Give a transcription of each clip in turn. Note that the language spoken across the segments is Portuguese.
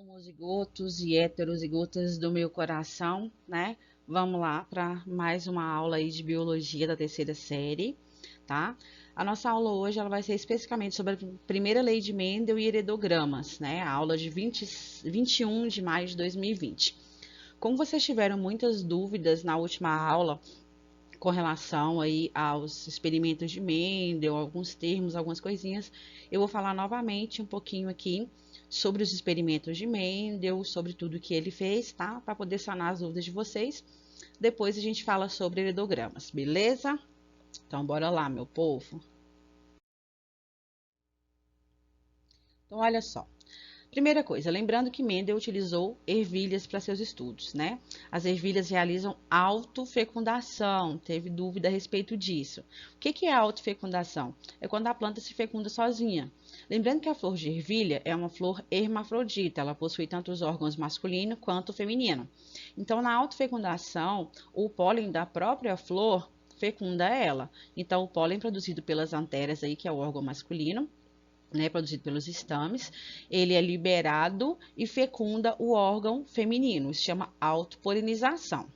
Homozigotos e heterozigotas do meu coração, né? Vamos lá para mais uma aula aí de biologia da terceira série, tá? A nossa aula hoje ela vai ser especificamente sobre a primeira lei de Mendel e heredogramas, né? A aula de 21 de maio de 2020. Como vocês tiveram muitas dúvidas na última aula com relação aí aos experimentos de Mendel, alguns termos, algumas coisinhas, eu vou falar novamente um pouquinho aqui sobre os experimentos de Mendel, sobre tudo que ele fez, tá? Para poder sanar as dúvidas de vocês. Depois a gente fala sobre heredogramas, beleza? Então, bora lá, meu povo. Então, olha só. Primeira coisa, lembrando que Mendel utilizou ervilhas para seus estudos, né? As ervilhas realizam autofecundação, teve dúvida a respeito disso. O que é autofecundação? É quando a planta se fecunda sozinha. Lembrando que a flor de ervilha é uma flor hermafrodita, ela possui tanto os órgãos masculino quanto feminino. Então, na autofecundação, o pólen da própria flor fecunda ela. Então, o pólen produzido pelas anteras aí, que é o órgão masculino, né, produzido pelos estames, ele é liberado e fecunda o órgão feminino. Isso chama autopolinização,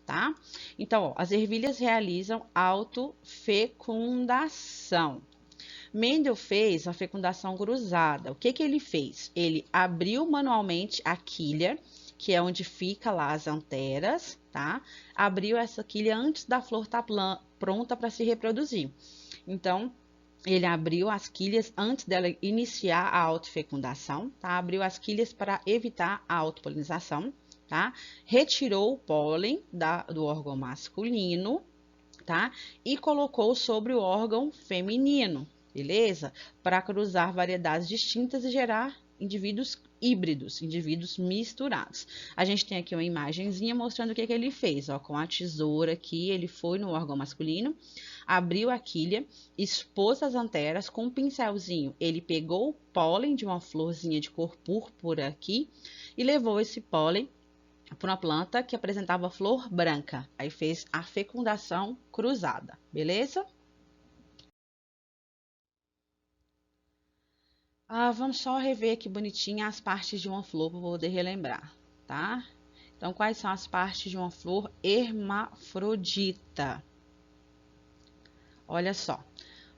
tá? Então, ó, as ervilhas realizam autofecundação. Mendel fez a fecundação cruzada. O que ele fez? Ele abriu manualmente a quilha, que é onde fica lá as anteras, tá? Abriu essa quilha antes da flor estar pronta para se reproduzir. Então, ele abriu as quilhas antes dela iniciar a autofecundação, tá? Abriu as quilhas para evitar a autopolinização, tá? Retirou o pólen do órgão masculino, tá? E colocou sobre o órgão feminino, beleza? Para cruzar variedades distintas e gerar indivíduos híbridos, indivíduos misturados. A gente tem aqui uma imagenzinha mostrando o que ele fez, ó, com a tesoura aqui, ele foi no órgão masculino, abriu a quilha, expôs as anteras com um pincelzinho, ele pegou o pólen de uma florzinha de cor púrpura aqui e levou esse pólen para uma planta que apresentava flor branca. Aí fez a fecundação cruzada, beleza? Vamos só rever aqui bonitinha as partes de uma flor para poder relembrar, tá? Então, quais são as partes de uma flor hermafrodita? Olha só.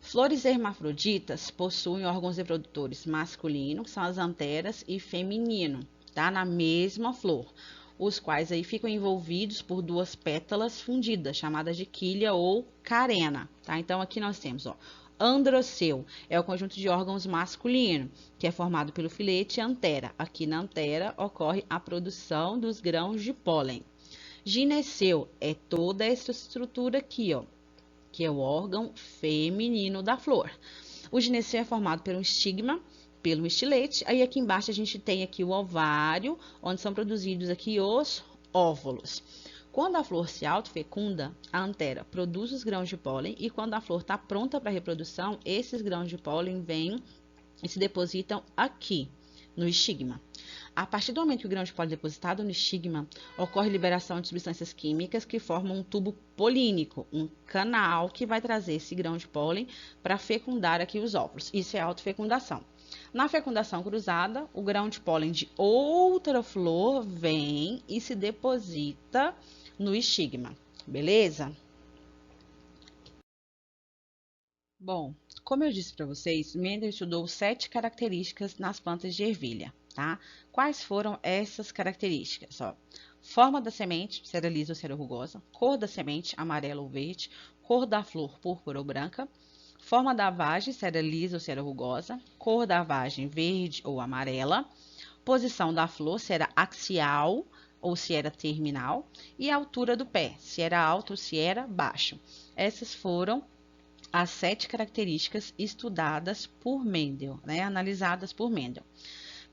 Flores hermafroditas possuem órgãos reprodutores masculino, que são as anteras, e feminino, tá? Na mesma flor, os quais aí ficam envolvidos por duas pétalas fundidas, chamadas de quilha ou carena, tá? Então, aqui nós temos, ó, androceu, é o conjunto de órgãos masculino, que é formado pelo filete e antera. Aqui na antera ocorre a produção dos grãos de pólen. Gineceu é toda essa estrutura aqui, ó, que é o órgão feminino da flor. O gineceu é formado pelo estigma, pelo estilete. Aí aqui embaixo a gente tem aqui o ovário, onde são produzidos aqui os óvulos. Quando a flor se autofecunda, a antera produz os grãos de pólen e quando a flor está pronta para a reprodução, esses grãos de pólen vêm e se depositam aqui, no estigma. A partir do momento que o grão de pólen é depositado no estigma, ocorre liberação de substâncias químicas que formam um tubo polínico, um canal que vai trazer esse grão de pólen para fecundar aqui os óvulos. Isso é autofecundação. Na fecundação cruzada, o grão de pólen de outra flor vem e se deposita no estigma, beleza? Bom, como eu disse para vocês, Mendel estudou 7 características nas plantas de ervilha, tá? Quais foram essas características? Ó, forma da semente, se era lisa ou se era rugosa, cor da semente, amarela ou verde, cor da flor, púrpura ou branca, forma da vagem, se era lisa ou se era rugosa, cor da vagem, verde ou amarela, posição da flor, se era axial ou se era terminal, e a altura do pé, se era alto ou se era baixo. Essas foram as 7 características estudadas por Mendel, né, analisadas por Mendel.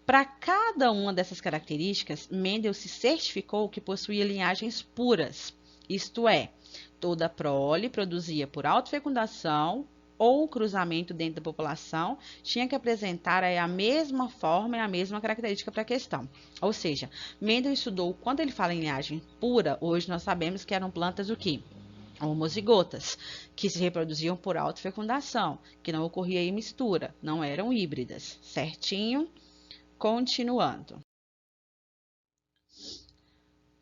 Para cada uma dessas características, Mendel se certificou que possuía linhagens puras, isto é, toda a prole produzida por autofecundação ou cruzamento dentro da população tinha que apresentar a mesma forma e a mesma característica para a questão. Ou seja, Mendel estudou, quando ele fala em linhagem pura, hoje nós sabemos que eram plantas o quê? Homozigotas, que se reproduziam por autofecundação, que não ocorria aí mistura, não eram híbridas, certinho? Continuando.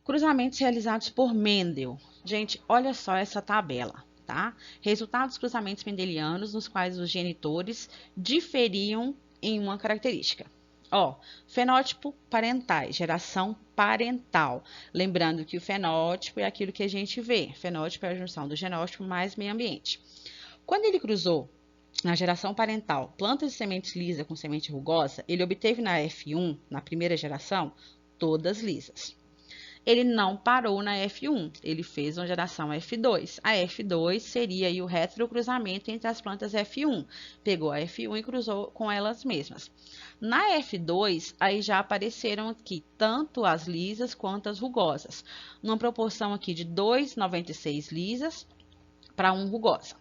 Cruzamentos realizados por Mendel. Gente, olha só essa tabela, tá? Resultados dos cruzamentos mendelianos nos quais os genitores diferiam em uma característica. Ó, fenótipo parentais, geração parental. Lembrando que o fenótipo é aquilo que a gente vê. Fenótipo é a junção do genótipo mais meio ambiente. Quando ele cruzou na geração parental plantas de semente lisa com semente rugosa, ele obteve na F1, na primeira geração, todas lisas. Ele não parou na F1, ele fez uma geração F2. A F2 seria aí o retrocruzamento entre as plantas F1. Pegou a F1 e cruzou com elas mesmas. Na F2, aí já apareceram aqui tanto as lisas quanto as rugosas, numa proporção aqui de 2,96 lisas para 1 rugosa.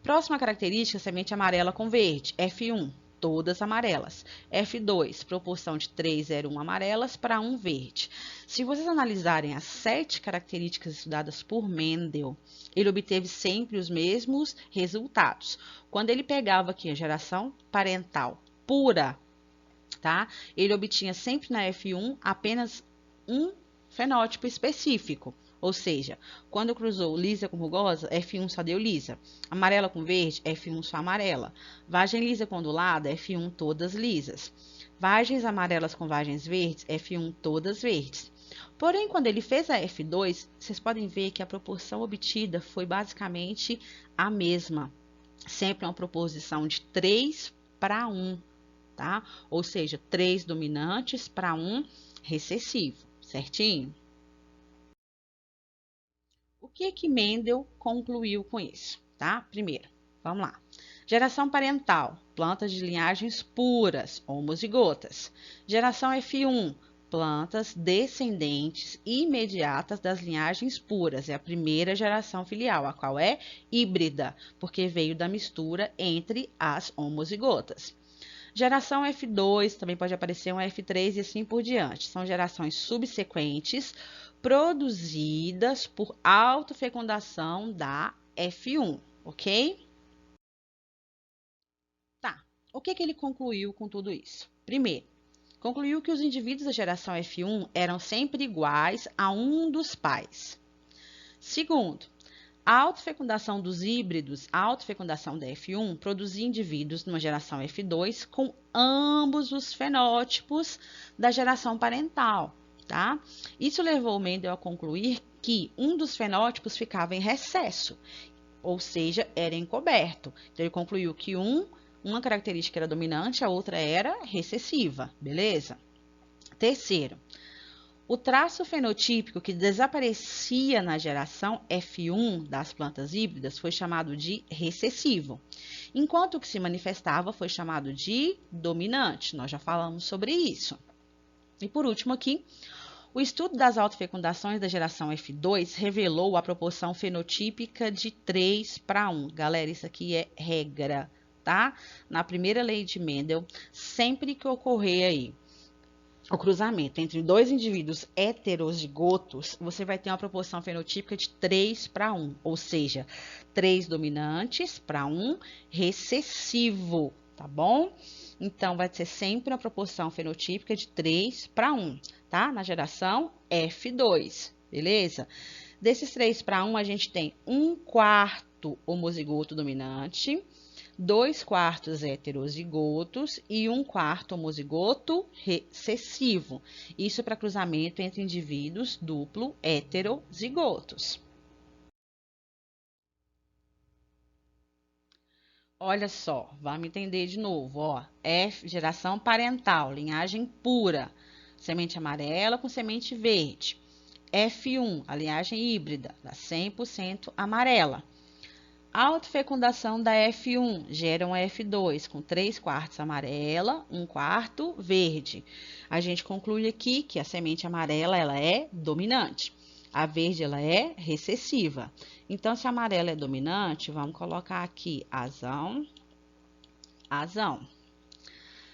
Próxima característica, semente amarela com verde, F1. Todas amarelas. F2, proporção de 3,01 amarelas para 1 verde. Se vocês analisarem as 7 características estudadas por Mendel, ele obteve sempre os mesmos resultados. Quando ele pegava aqui a geração parental pura, tá? Ele obtinha sempre na F1 apenas um fenótipo específico. Ou seja, quando cruzou lisa com rugosa, F1 só deu lisa. Amarela com verde, F1 só amarela. Vagem lisa com ondulada, F1 todas lisas. Vagens amarelas com vagens verdes, F1 todas verdes. Porém, quando ele fez a F2, vocês podem ver que a proporção obtida foi basicamente a mesma. Sempre uma proporção de 3 para 1, tá? Ou seja, 3 dominantes para 1 recessivo, certinho? O que Mendel concluiu com isso, tá? Primeiro, vamos lá. Geração parental, plantas de linhagens puras, homozigotas. Geração F1, plantas descendentes imediatas das linhagens puras. É a primeira geração filial, a qual é híbrida, porque veio da mistura entre as homozigotas. Geração F2, também pode aparecer um F3 e assim por diante. São gerações subsequentes produzidas por autofecundação da F1, ok? Tá, o que ele concluiu com tudo isso? Primeiro, concluiu que os indivíduos da geração F1 eram sempre iguais a um dos pais. Segundo, a autofecundação dos híbridos, a autofecundação da F1, produzia indivíduos numa geração F2 com ambos os fenótipos da geração parental, tá? Isso levou Mendel a concluir que um dos fenótipos ficava em recesso, ou seja, era encoberto. Então, ele concluiu que uma característica era dominante, a outra era recessiva, beleza? Terceiro, o traço fenotípico que desaparecia na geração F1 das plantas híbridas foi chamado de recessivo, enquanto o que se manifestava foi chamado de dominante. Nós já falamos sobre isso. E por último aqui, o estudo das autofecundações da geração F2 revelou a proporção fenotípica de 3 para 1. Galera, isso aqui é regra, tá? Na primeira lei de Mendel, sempre que ocorrer aí o cruzamento entre dois indivíduos heterozigotos, você vai ter uma proporção fenotípica de 3 para 1, ou seja, 3 dominantes para 1 recessivo, tá bom? Então, vai ser sempre uma proporção fenotípica de 3 para 1, tá? Na geração F2, beleza? Desses 3 para 1, a gente tem 1/4 homozigoto dominante, 2/4 heterozigotos e 1/4 homozigoto recessivo. Isso para cruzamento entre indivíduos duplo heterozigotos. Olha só, vamos entender de novo, ó. F, geração parental, linhagem pura, semente amarela com semente verde. F1, a linhagem híbrida, da 100% amarela. A autofecundação da F1 gera um F2 com 3/4 amarela, 1/4 verde. A gente conclui aqui que a semente amarela ela é dominante, a verde ela é recessiva. Então, se a amarela é dominante, vamos colocar aqui azão, azão.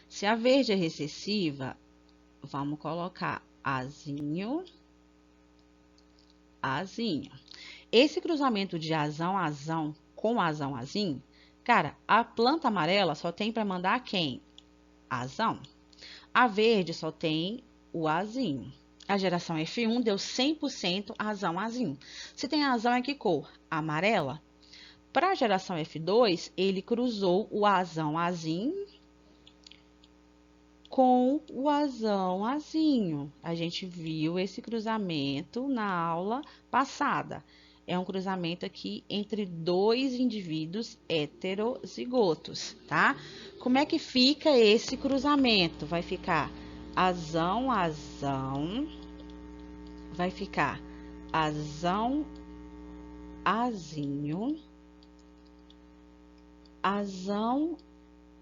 Se a verde é recessiva, vamos colocar azinho, azinho. Esse cruzamento de azão, azão com azão, azinho, cara, a planta amarela só tem para mandar quem? Azão. A verde só tem o azinho. A geração F1 deu 100% azão azinho. Se tem azão, é que cor? Amarela. Para a geração F2, ele cruzou o azão azinho com o azão azinho. A gente viu esse cruzamento na aula passada. É um cruzamento aqui entre dois indivíduos heterozigotos, tá? Como é que fica esse cruzamento? Vai ficar azão, azão, vai ficar azão, azinho, azão,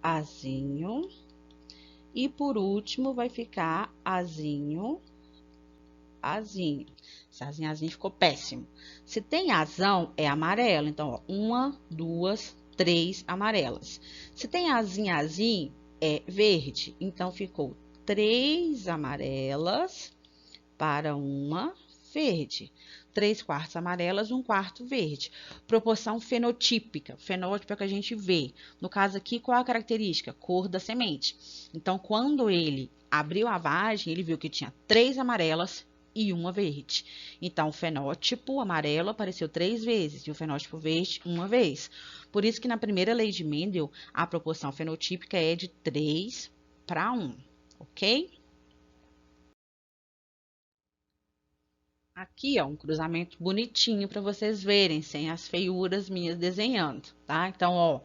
azinho, e por último vai ficar azinho, azinho. Esse azinho, azinho ficou péssimo. Se tem azão, é amarelo. Então, ó, 1, 2, 3 amarelas. Se tem azinho, azinho, é verde. Então, ficou 3 amarelas para uma verde. 3/4 amarelas, 1/4 verde. Proporção fenotípica. Fenótipo é que a gente vê. No caso aqui, qual a característica? Cor da semente. Então, quando ele abriu a vagem, ele viu que tinha 3 amarelas e uma verde. Então, o fenótipo amarelo apareceu 3 vezes e o fenótipo verde uma vez. Por isso que na primeira lei de Mendel, a proporção fenotípica é de 3/1, ok? Aqui, ó, um cruzamento bonitinho para vocês verem, sem as feiuras minhas desenhando, tá? Então, ó,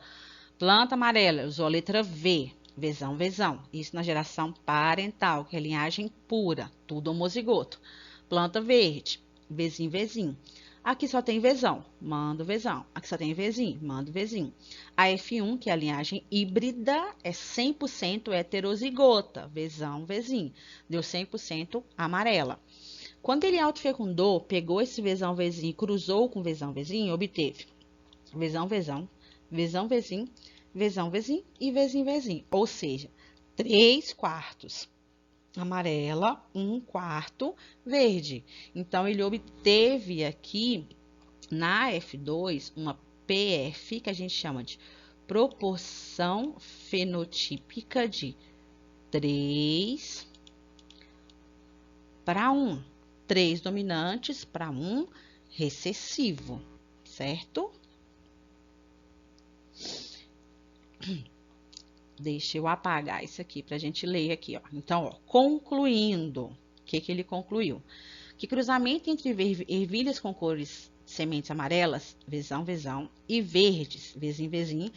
planta amarela, usou a letra V, Vzão, Vzão. Isso na geração parental, que é linhagem pura, tudo homozigoto. Planta verde, Vzinho, Vzinho. Aqui só tem Vzão, manda Vzão. Aqui só tem Vzinho, manda Vzinho. A F1, que é a linhagem híbrida, é 100% heterozigota, Vzão, Vzinho. Deu 100% amarela. Quando ele autofecundou, pegou esse Vzão, Vzinho e cruzou com Vzão, Vzinho, obteve Vzão, Vzão, Vzão, Vzinho, Vzão, Vzinho e Vzinho, Vzinho. Ou seja, 3/4 amarela, 1/4 verde. Então, ele obteve aqui na F2 uma PF, que a gente chama de proporção fenotípica de 3/1. 3 dominantes para 1 recessivo, certo? Deixa eu apagar isso aqui para a gente ler aqui, ó. Então, ó, concluindo, o que ele concluiu? Que cruzamento entre ervilhas com cores sementes amarelas, Vzão, Vzão, e verdes, Vzinho, Vzinho,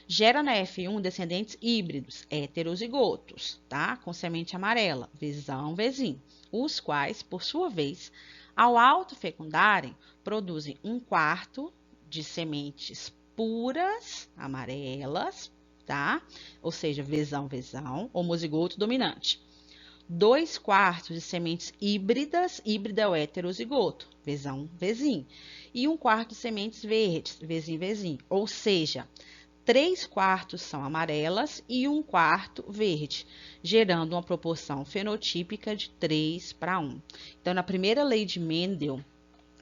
gera na F1 descendentes híbridos, heterozigotos, tá? Com semente amarela, Vzão, Vzinho, os quais, por sua vez, ao autofecundarem, produzem 1/4 de sementes puras, amarelas, tá? Ou seja, Vzão, Vzão, homozigoto dominante. 2/4 de sementes híbridas, híbrida é o heterozigoto, Vzão, Vzinho. E 1/4 de sementes verdes, Vzinho, Vzinho. Ou seja, 3/4 são amarelas e 1/4 verde, gerando uma proporção fenotípica de 3/1. Então, na primeira lei de Mendel,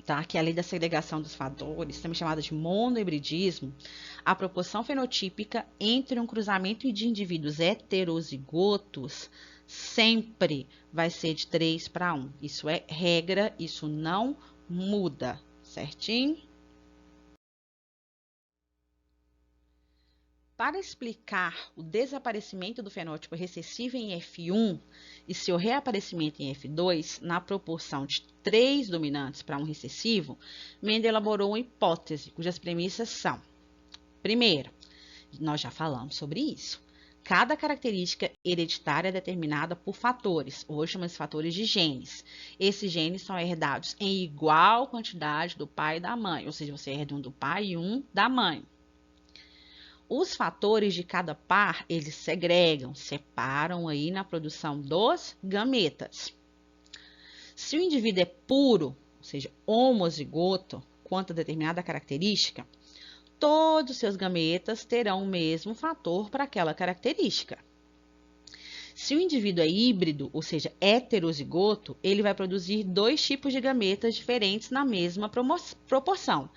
tá, que é a lei da segregação dos fatores, também chamada de monohibridismo, a proporção fenotípica entre um cruzamento de indivíduos heterozigotos sempre vai ser de 3/1. Isso é regra, isso não muda, certinho? Para explicar o desaparecimento do fenótipo recessivo em F1 e seu reaparecimento em F2 na proporção de 3 dominantes para 1 recessivo, Mendel elaborou uma hipótese cujas premissas são: primeiro, nós já falamos sobre isso, cada característica hereditária é determinada por fatores, hoje chamamos de fatores de genes. Esses genes são herdados em igual quantidade do pai e da mãe, ou seja, você herda um do pai e um da mãe. Os fatores de cada par, eles segregam, separam aí na produção dos gametas. Se o indivíduo é puro, ou seja, homozigoto, quanto a determinada característica, todos os seus gametas terão o mesmo fator para aquela característica. Se o indivíduo é híbrido, ou seja, heterozigoto, ele vai produzir 2 tipos de gametas diferentes na mesma proporção.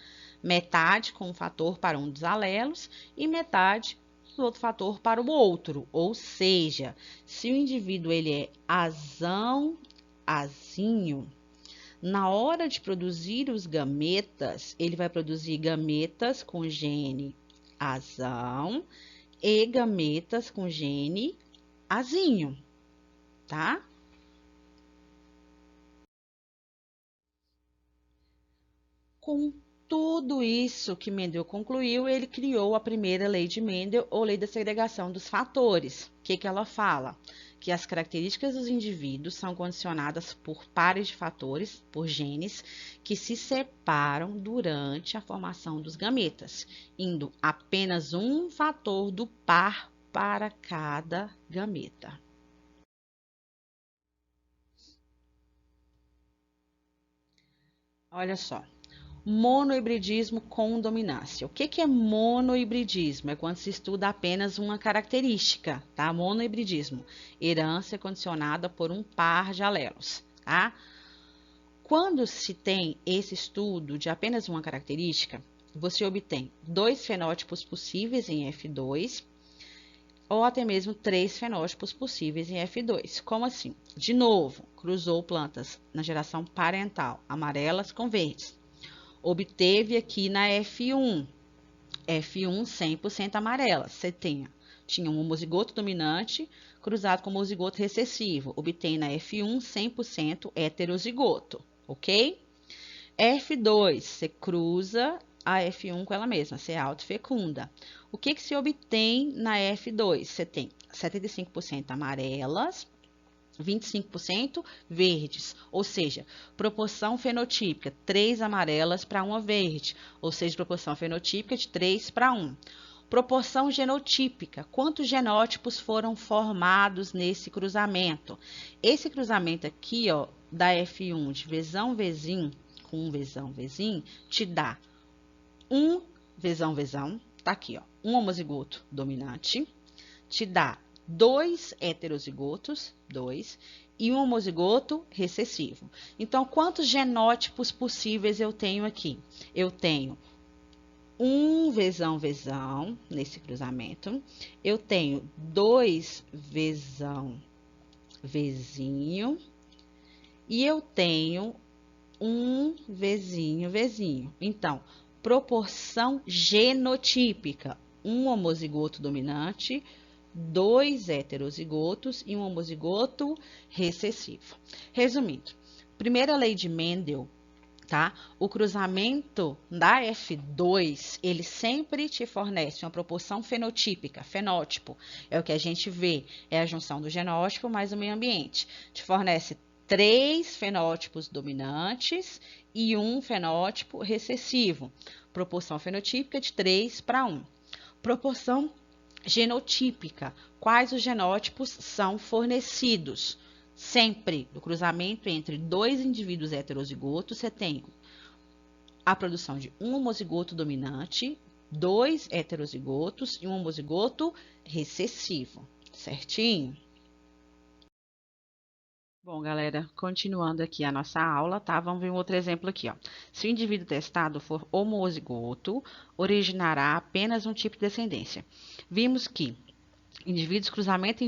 Metade com um fator para um dos alelos e metade com outro fator para o outro. Ou seja, se o indivíduo ele é azão, azinho, na hora de produzir os gametas, ele vai produzir gametas com gene azão e gametas com gene azinho, tá? Com tudo isso que Mendel concluiu, ele criou a primeira lei de Mendel, ou lei da segregação dos fatores. O que ela fala? Que as características dos indivíduos são condicionadas por pares de fatores, por genes, que se separam durante a formação dos gametas, indo apenas um fator do par para cada gameta. Olha só. Monohibridismo com dominância. O que é monohibridismo? É quando se estuda apenas uma característica, tá? Monohibridismo, herança condicionada por um par de alelos, tá? Quando se tem esse estudo de apenas uma característica, você obtém 2 fenótipos possíveis em F2 ou até mesmo 3 fenótipos possíveis em F2. Como assim? De novo, cruzou plantas na geração parental, amarelas com verdes. Obteve aqui na F1 100% amarela. Você tinha um homozigoto dominante cruzado com homozigoto recessivo. Obtém na F1 100% heterozigoto, ok? F2, você cruza a F1 com ela mesma, você autofecunda. O que se obtém na F2? Você tem 75% amarelas, 25% verdes, ou seja, proporção fenotípica 3 amarelas para 1 verde, ou seja, proporção fenotípica de 3 para 1. Proporção genotípica, quantos genótipos foram formados nesse cruzamento? Esse cruzamento aqui, ó, da F1 de Vzão-Vzim com um Vzão-Vzim, te dá um Vzão-Vzão, tá aqui, ó, um homozigoto dominante, te dá 2 heterozigotos, 2, e um homozigoto recessivo. Então, quantos genótipos possíveis eu tenho aqui? Eu tenho um Vzão-Vzão nesse cruzamento, eu tenho 2 Vzão-Vzinho e eu tenho um Vzinho-Vzinho. Então, proporção genotípica, um homozigoto dominante, 2 heterozigotos e um homozigoto recessivo. Resumindo, primeira lei de Mendel, tá? O cruzamento da F2, ele sempre te fornece uma proporção fenotípica, fenótipo, é o que a gente vê, é a junção do genótipo mais o meio ambiente. Te fornece 3 fenótipos dominantes e um fenótipo recessivo. Proporção fenotípica de 3 para 1. Proporção genotípica. Quais os genótipos são fornecidos? Sempre no cruzamento entre 2 indivíduos heterozigotos, você tem a produção de um homozigoto dominante, 2 heterozigotos e um homozigoto recessivo, certinho? Bom, galera, continuando aqui a nossa aula, tá? Vamos ver um outro exemplo aqui, ó. Se o indivíduo testado for homozigoto, originará apenas um tipo de descendência. Vimos que cruzamento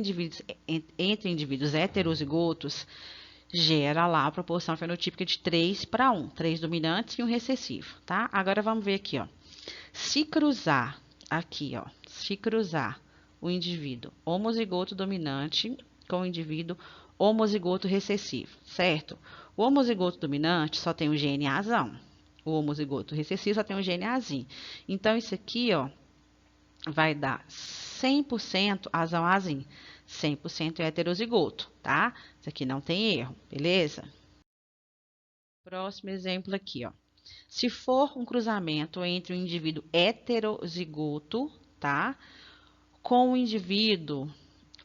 entre indivíduos heterozigotos gera lá a proporção fenotípica de 3 para 1, 3 dominantes e um recessivo, tá? Agora vamos ver aqui, ó. Se cruzar aqui, ó, se cruzar o indivíduo homozigoto dominante com o indivíduo homozigoto recessivo, certo? O homozigoto dominante só tem o gene azão. O homozigoto recessivo só tem o gene azinho. Então, isso aqui, ó, vai dar 100% azão azinho. 100% heterozigoto, tá? Isso aqui não tem erro, beleza? Próximo exemplo aqui, ó. Se for um cruzamento entre um indivíduo heterozigoto, tá? Com o indivíduo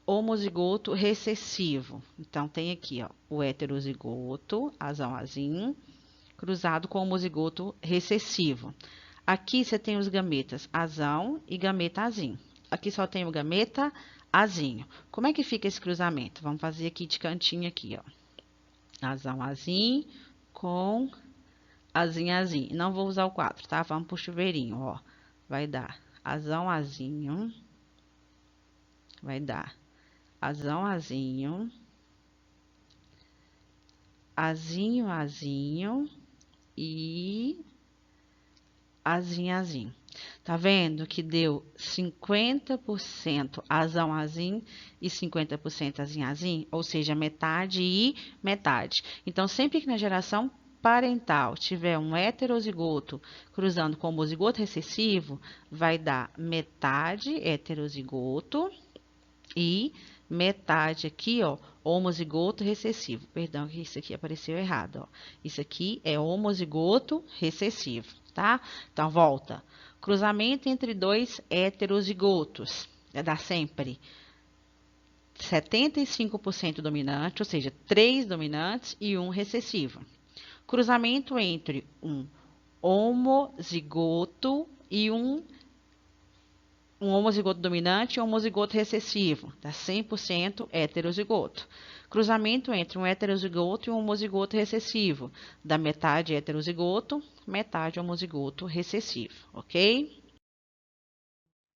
homozigoto recessivo. Então, tem aqui, ó, o heterozigoto, azão azinho, cruzado com o homozigoto recessivo. Aqui você tem os gametas azão e gameta azinho. Aqui só tem o gameta azinho. Como é que fica esse cruzamento? Vamos fazer aqui de cantinho aqui, ó. Azão azinho com azinho azinho. Não vou usar o 4, tá? Vamos pro chuveirinho, ó. Vai dar azão azinho. Vai dar azão azinho. azinho, azinho e azinho, azinho. Tá vendo que deu 50% azão, azim e 50% azinho, azim? Ou seja, metade e metade. Então, sempre que na geração parental tiver um heterozigoto cruzando com homozigoto recessivo, vai dar metade heterozigoto e metade aqui, ó, homozigoto recessivo. Perdão, que isso aqui apareceu errado, ó. Isso aqui é homozigoto recessivo, tá? Então, volta. Cruzamento entre dois heterozigotos. Vai dar sempre 75% dominante, ou seja, 3 dominantes e 1 recessivo. Cruzamento entre um homozigoto e um homozigoto dominante e um homozigoto recessivo, dá 100% heterozigoto. Cruzamento entre um heterozigoto e um homozigoto recessivo, dá metade heterozigoto, metade homozigoto recessivo, ok?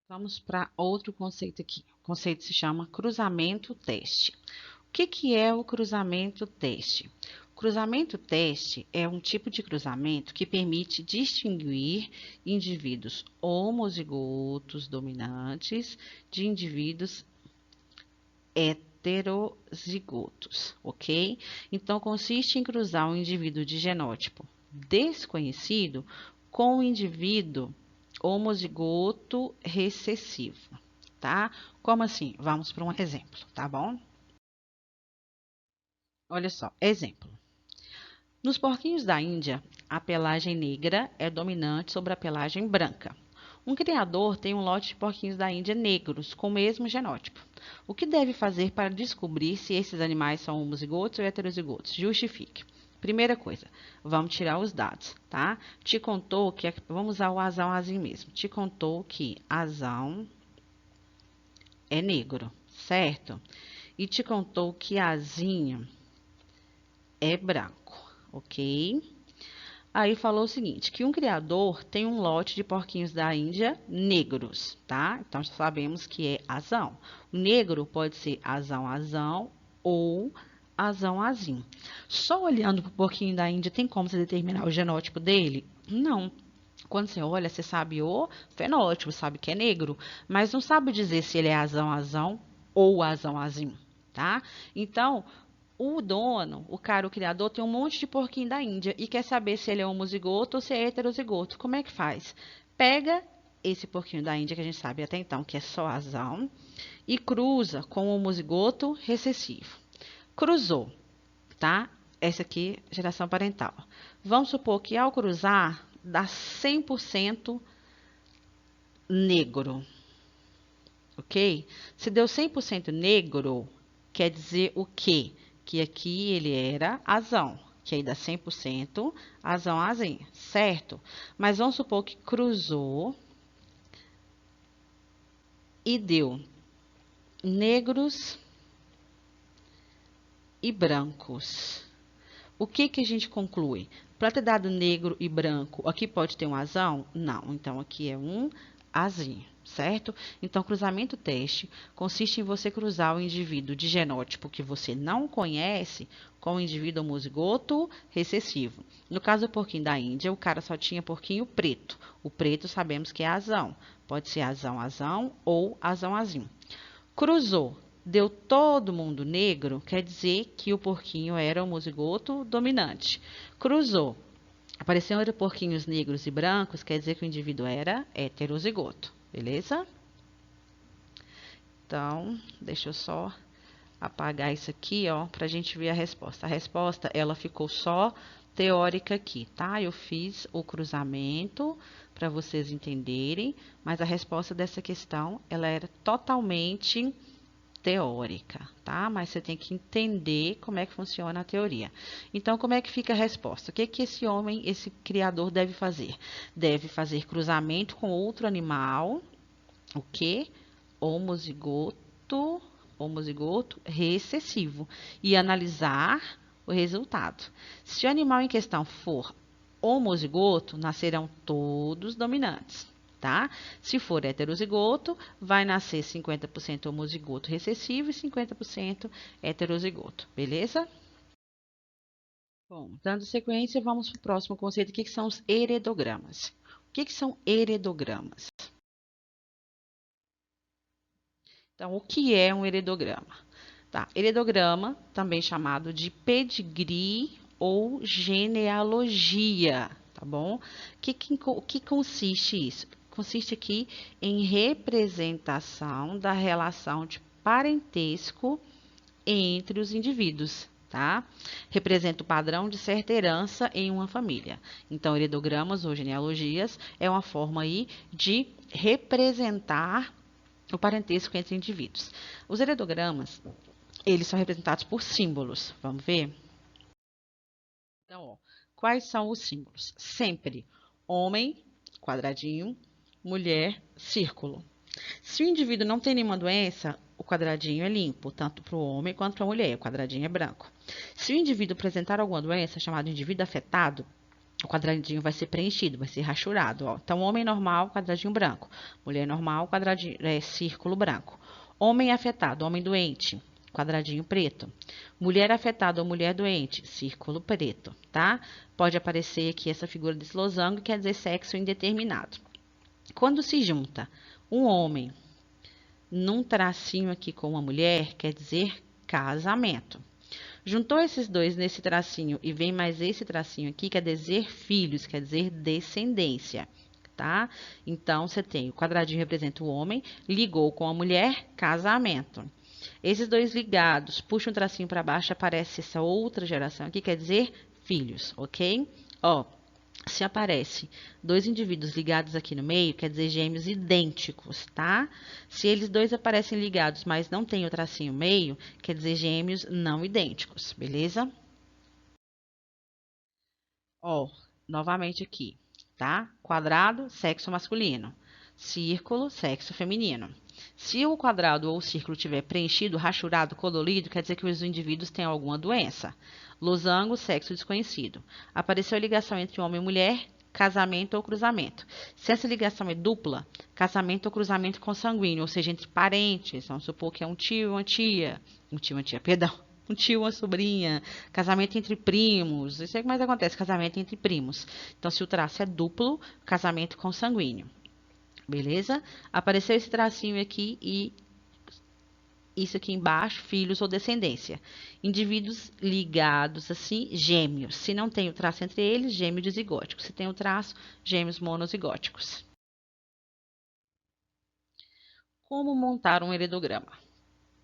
Vamos para outro conceito aqui. O conceito se chama cruzamento teste. O que é o cruzamento teste? O cruzamento teste é um tipo de cruzamento que permite distinguir indivíduos homozigotos dominantes de indivíduos heterozigotos, ok? Então, consiste em cruzar um indivíduo de genótipo desconhecido com um indivíduo homozigoto recessivo, tá? Como assim? Vamos para um exemplo, tá bom? Olha só, exemplo. Nos porquinhos da Índia, a pelagem negra é dominante sobre a pelagem branca. Um criador tem um lote de porquinhos da Índia negros com o mesmo genótipo. O que deve fazer para descobrir se esses animais são homozigotos ou heterozigotos? Justifique. Primeira coisa, vamos tirar os dados, tá? Te contou que, vamos usar o azão, azinho mesmo. Te contou que azão é negro, certo? E te contou que azinho é branco, ok? Aí falou o seguinte, que um criador tem um lote de porquinhos da Índia negros, tá? Então, já sabemos que é azão. O negro pode ser azão, azão ou azão, azinho. Só olhando para o porquinho da Índia, tem como você determinar o genótipo dele? Não. Quando você olha, você sabe o fenótipo, sabe que é negro, mas não sabe dizer se ele é azão, azão ou azão, azinho, tá? Então, o dono, o cara, o criador, tem um monte de porquinho da Índia e quer saber se ele é homozigoto ou se é heterozigoto. Como é que faz? Pega esse porquinho da Índia, que a gente sabe até então que é só azão, e cruza com o homozigoto recessivo. Cruzou, tá? Essa aqui, geração parental. Vamos supor que ao cruzar, dá 100% negro, ok? Se deu 100% negro, quer dizer o quê? Que aqui ele era azão, que aí dá 100% azão, azinho, certo? Mas vamos supor que cruzou e deu negros e brancos. O que a gente conclui? Para ter dado negro e branco, aqui pode ter um azão? Não, então aqui é um azinho, certo? Então, cruzamento teste consiste em você cruzar o indivíduo de genótipo que você não conhece com o indivíduo homozigoto recessivo. No caso do porquinho da Índia, o cara só tinha porquinho preto. O preto sabemos que é azão. Pode ser azão, azão ou azão, azinho. Cruzou, deu todo mundo negro, quer dizer que o porquinho era homozigoto dominante. Cruzou, apareceram porquinhos negros e brancos, quer dizer que o indivíduo era heterozigoto, beleza? Então, deixa eu só apagar isso aqui, ó, para a gente ver a resposta. A resposta, ela ficou só teórica aqui, tá? Eu fiz o cruzamento para vocês entenderem, mas a resposta dessa questão, ela era totalmente teórica, tá? Mas você tem que entender como é que funciona a teoria. Então, como é que fica a resposta? O que que esse homem, esse criador deve fazer? Deve fazer cruzamento com outro animal, o que? Homozigoto recessivo e analisar o resultado. Se o animal em questão for homozigoto, nascerão todos dominantes, tá? Se for heterozigoto, vai nascer 50% homozigoto recessivo e 50% heterozigoto, beleza? Bom, dando sequência, vamos para o próximo conceito. O que são os heredogramas? O que são heredogramas? Então, o que é um heredograma? Tá, heredograma, também chamado de pedigree ou genealogia, tá bom? O que consiste isso? Consiste aqui em representação da relação de parentesco entre os indivíduos, tá? Representa o padrão de certa herança em uma família. Então, heredogramas ou genealogias é uma forma aí de representar o parentesco entre indivíduos. Os heredogramas, eles são representados por símbolos. Vamos ver? Então, ó, quais são os símbolos? Sempre homem, quadradinho, mulher, círculo. Se o indivíduo não tem nenhuma doença, o quadradinho é limpo, tanto para o homem quanto para a mulher, o quadradinho é branco. Se o indivíduo apresentar alguma doença, chamado indivíduo afetado, o quadradinho vai ser preenchido, vai ser rachurado. Ó. Então, homem normal, quadradinho branco. Mulher normal, quadradinho, círculo branco. Homem afetado, homem doente, quadradinho preto. Mulher afetada ou mulher doente, círculo preto, tá? Pode aparecer aqui essa figura desse losango, quer dizer sexo indeterminado. Quando se junta um homem num tracinho aqui com uma mulher, quer dizer casamento. Juntou esses dois nesse tracinho e vem mais esse tracinho aqui, quer dizer filhos, quer dizer descendência, tá? Então, você tem o quadradinho representa o homem, ligou com a mulher, casamento. Esses dois ligados, puxa um tracinho para baixo, aparece essa outra geração aqui, quer dizer filhos, ok? Ó, se aparece dois indivíduos ligados aqui no meio, quer dizer gêmeos idênticos, tá? Se eles dois aparecem ligados, mas não tem o tracinho meio, quer dizer gêmeos não idênticos, beleza? Ó, novamente aqui, tá? Quadrado, sexo masculino. Círculo, sexo feminino. Se o quadrado ou o círculo tiver preenchido, rachurado, colorido, quer dizer que os indivíduos têm alguma doença. Losango, sexo desconhecido. Apareceu a ligação entre homem e mulher, casamento ou cruzamento. Se essa ligação é dupla, casamento ou cruzamento consanguíneo, ou seja, entre parentes, vamos supor que é um tio, uma tia, perdão, um tio, uma sobrinha, casamento entre primos, isso é o que mais acontece, casamento entre primos. Então, se o traço é duplo, casamento consanguíneo. Beleza? Apareceu esse tracinho aqui e isso aqui embaixo, filhos ou descendência. Indivíduos ligados assim, gêmeos. Se não tem o traço entre eles, gêmeo dizigótico. Se tem o traço, gêmeos monozigóticos. Como montar um heredograma?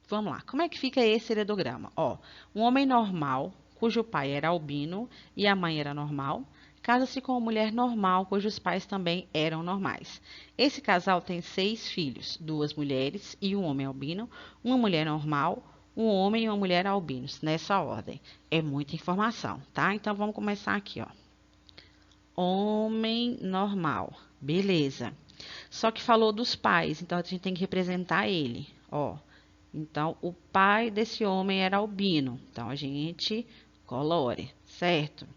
Vamos lá, como é que fica esse heredograma? Ó, um homem normal, cujo pai era albino e a mãe era normal, casa-se com uma mulher normal, cujos pais também eram normais. Esse casal tem 6 filhos, 2 mulheres e um homem albino, uma mulher normal, um homem e uma mulher albinos, nessa ordem. É muita informação, tá? Então vamos começar aqui, ó. Homem normal, beleza. Só que falou dos pais, então a gente tem que representar ele, ó. Então, o pai desse homem era albino. Então, a gente colore, certo?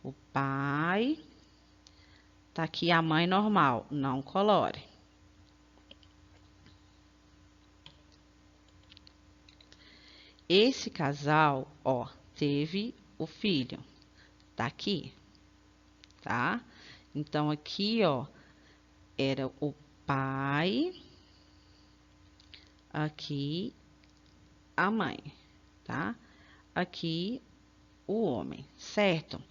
O pai, tá aqui a mãe normal, não colore. Esse casal, ó, teve o filho, tá aqui, tá? Então, aqui, ó, era o pai, aqui a mãe, tá? Aqui o homem, certo?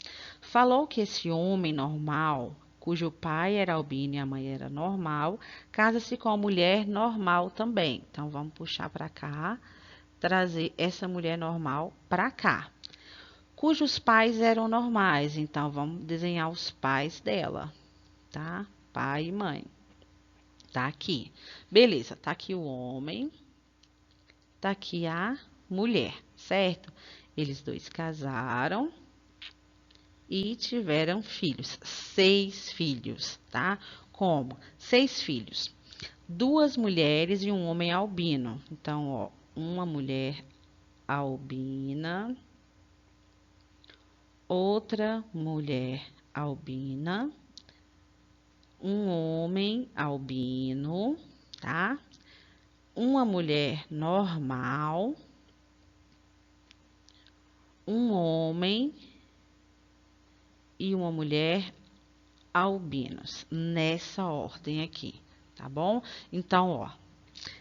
Falou que esse homem normal, cujo pai era albino e a mãe era normal, casa-se com a mulher normal também. Então, vamos puxar para cá, trazer essa mulher normal para cá. Cujos pais eram normais, então vamos desenhar os pais dela, tá? Pai e mãe. Tá aqui. Beleza, tá aqui o homem, tá aqui a mulher, certo? Eles dois casaram e tiveram filhos, 6 filhos, tá? Como? 6 filhos, 2 mulheres e um homem albino. Então, ó, uma mulher albina, outra mulher albina, um homem albino, tá? Uma mulher normal, um homem e uma mulher albinos, nessa ordem aqui, tá bom? Então, ó,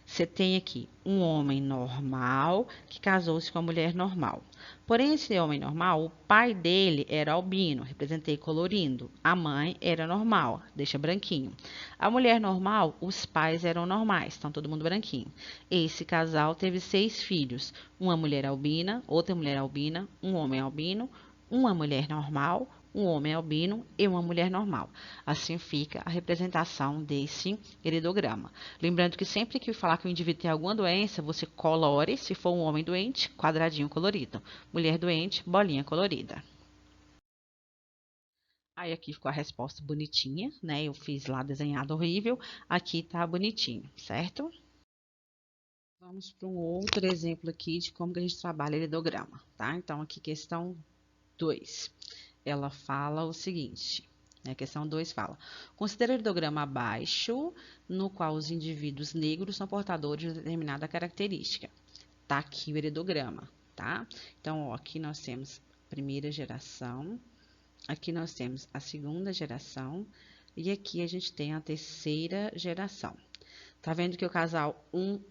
você tem aqui um homem normal que casou-se com uma mulher normal. Porém, esse homem normal, o pai dele era albino, representei colorindo. A mãe era normal, deixa branquinho. A mulher normal, os pais eram normais, estão todo mundo branquinho. Esse casal teve 6 filhos: uma mulher albina, outra mulher albina, um homem albino, uma mulher normal, um homem albino e uma mulher normal. Assim fica a representação desse heredograma. Lembrando que sempre que falar que o indivíduo tem alguma doença, você colore, se for um homem doente, quadradinho colorido. Mulher doente, bolinha colorida. Aí aqui ficou a resposta bonitinha, né? Eu fiz lá desenhado horrível, aqui tá bonitinho, certo? Vamos para um outro exemplo aqui de como que a gente trabalha heredograma, tá? Então, aqui questão 2. Ela fala o seguinte, né? Questão 2 fala: considera o heredograma abaixo, no qual os indivíduos negros são portadores de determinada característica. Tá aqui o heredograma, tá? Então, ó, aqui nós temos a primeira geração, aqui nós temos a segunda geração e aqui a gente tem a terceira geração. Tá vendo que o casal 1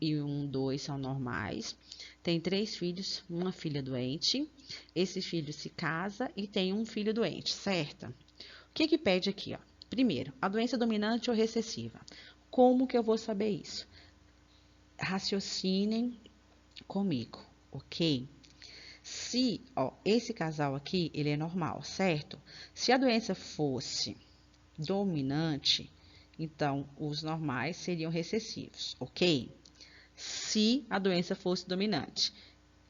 e 2 são normais. Tem 3 filhos, uma filha doente. Esse filho se casa e tem um filho doente, certo? O que que pede aqui, ó? Primeiro, a doença dominante ou recessiva. Como que eu vou saber isso? Raciocinem comigo, ok? Se, ó, esse casal aqui, ele é normal, certo? Se a doença fosse dominante, então os normais seriam recessivos, ok? Se a doença fosse dominante,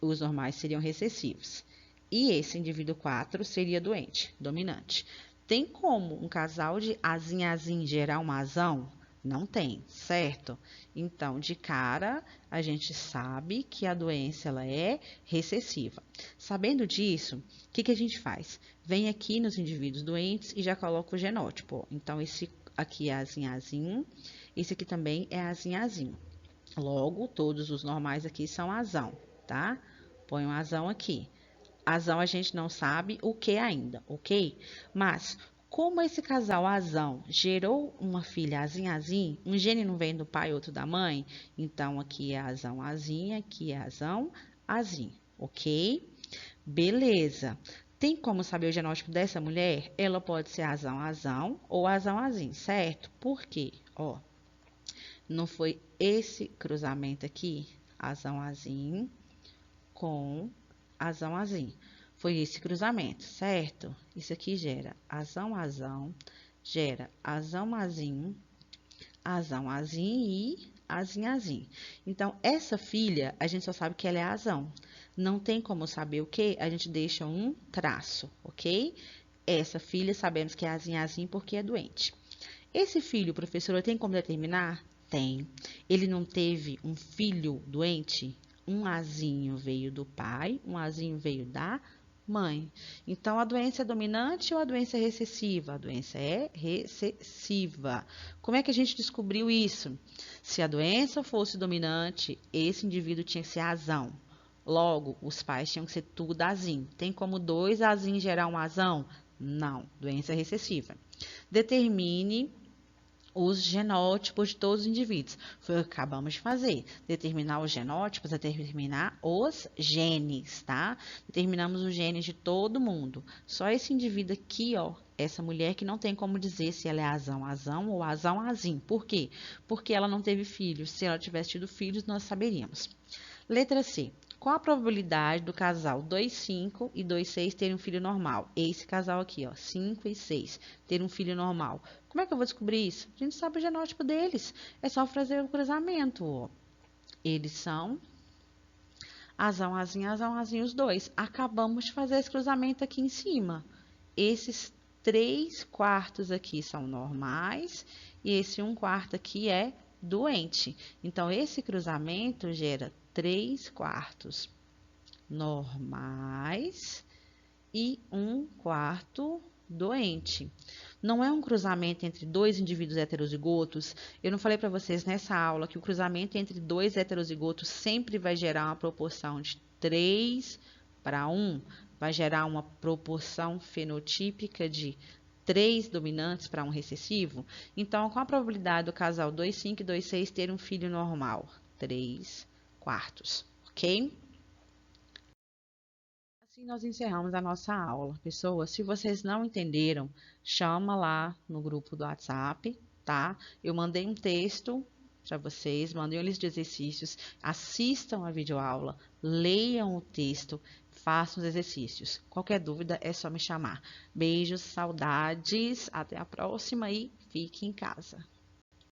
os normais seriam recessivos. E esse indivíduo 4 seria doente, dominante. Tem como um casal de azim-azim gerar uma azão? Não tem, certo? Então, de cara, a gente sabe que a doença ela é recessiva. Sabendo disso, o que que a gente faz? Vem aqui nos indivíduos doentes e já coloca o genótipo. Então, esse aqui é azim-azim, esse aqui também é azim-azim. Logo, todos os normais aqui são azão, tá? Põe um azão aqui. Azão a gente não sabe o que ainda, ok? Mas, como esse casal azão gerou uma filha azim-azim, um gene não vem do pai, outro da mãe, então aqui é azão azim, aqui é azão azim, ok? Beleza. Tem como saber o genótipo dessa mulher? Ela pode ser azão azão ou azão azim, certo? Por quê? Ó, não foi esse cruzamento aqui, azão azim com azão azim. Foi esse cruzamento, certo? Isso aqui gera azão azão, gera azão azim e azim azim. Então, essa filha, a gente só sabe que ela é azão. Não tem como saber o que? A gente deixa um traço, ok? Essa filha sabemos que é azim azim porque é doente. Esse filho, professora, tem como determinar? Tem. Ele não teve um filho doente? Um azinho veio do pai, um azinho veio da mãe. Então, a doença é dominante ou a doença é recessiva? A doença é recessiva. Como é que a gente descobriu isso? Se a doença fosse dominante, esse indivíduo tinha que ser azão. Logo, os pais tinham que ser tudo azim. Tem como 2 azinhos gerar um azão? Não, doença recessiva. Determine os genótipos de todos os indivíduos. Foi o que acabamos de fazer. Determinar os genótipos é determinar os genes, tá? Determinamos os genes de todo mundo. Só esse indivíduo aqui, ó, essa mulher que não tem como dizer se ela é azão ou azim. Por quê? Porque ela não teve filhos. Se ela tivesse tido filhos, nós saberíamos. Letra C. Qual a probabilidade do casal 2,5 e 2,6 terem um filho normal? Esse casal aqui, ó, 5 e 6, ter um filho normal. Como é que eu vou descobrir isso? A gente sabe o genótipo deles. É só fazer o cruzamento, ó. Eles são azão, azim, os dois. Acabamos de fazer esse cruzamento aqui em cima. Esses 3/4 aqui são normais e esse 1/4 aqui é doente. Então, esse cruzamento gera 3/4 normais e 1/4 doente. Não é um cruzamento entre 2 indivíduos heterozigotos. Eu não falei para vocês nessa aula que o cruzamento entre 2 heterozigotos sempre vai gerar uma proporção de 3 para 1? vai gerar uma proporção fenotípica de 3 dominantes para um recessivo? Então, qual a probabilidade do casal 25 e 26 ter um filho normal? 3/4, ok? Assim nós encerramos a nossa aula. Pessoas, se vocês não entenderam, chama lá no grupo do WhatsApp, tá? Eu mandei um texto para vocês, mandei uma lista de exercícios, assistam a videoaula, leiam o texto, façam os exercícios. Qualquer dúvida é só me chamar. Beijos, saudades, até a próxima e fique em casa.